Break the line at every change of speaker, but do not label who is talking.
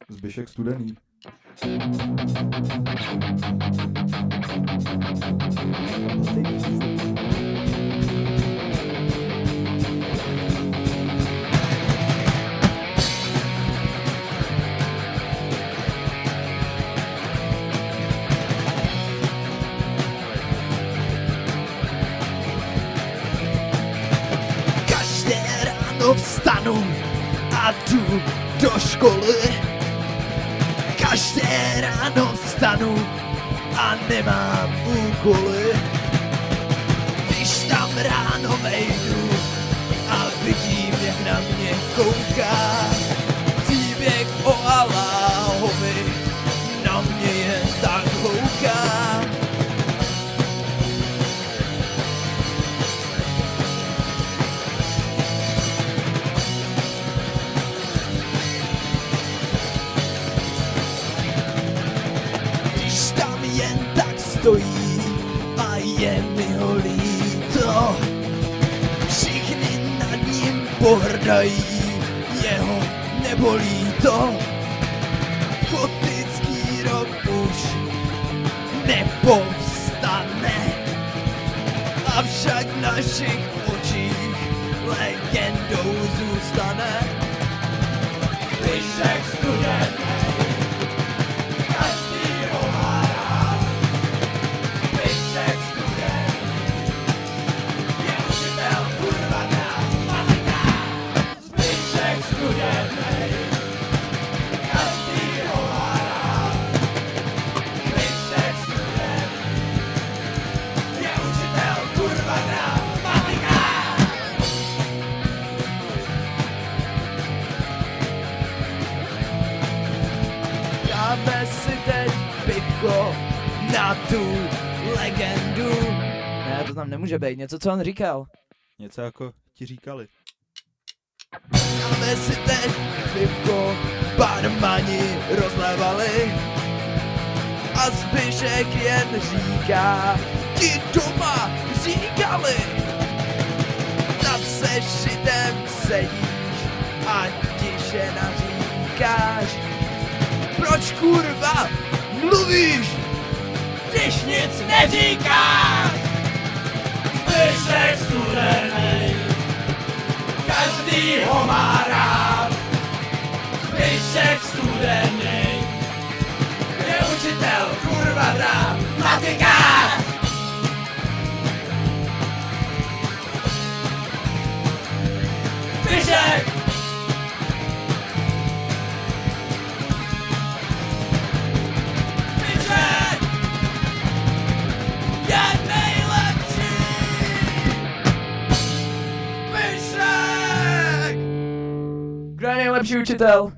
Zbyšek Studený.
Každé ráno vstanu a jdu do školy. Každé ráno vstanu a nemám úkoly. Když tam ráno vejdu a vidím, jak na mě kouká, příběh o Aláhovi na mě jen tak houká. Když tam jen tak stojí a je mi ho líto, všichni nad ním pohrdají, jeho nebolí to. Gotický rok už nepovstane, avšak v našich očích legendou zůstane. Zbyšek Studený, dáme si teď pivko na tu legendu. Ne, to tam nemůže být, něco, co on říkal.
Něco jako ti říkali.
Dáme si teď pivko, barmani rozlévali a Zbyšek jen říká, ti doma říkali. Nad sešitem sedíš a tiše naříkáš. Proč kurva mluvíš, když nic neříkáš?
Zbyšek Studený, každý ho má rád. Zbyšek Studený, je učitel kurva dramatika. Zbyšek! Zbyšek! Je nejlepší! Zbyšek!
Kdo je nejlepší učitel?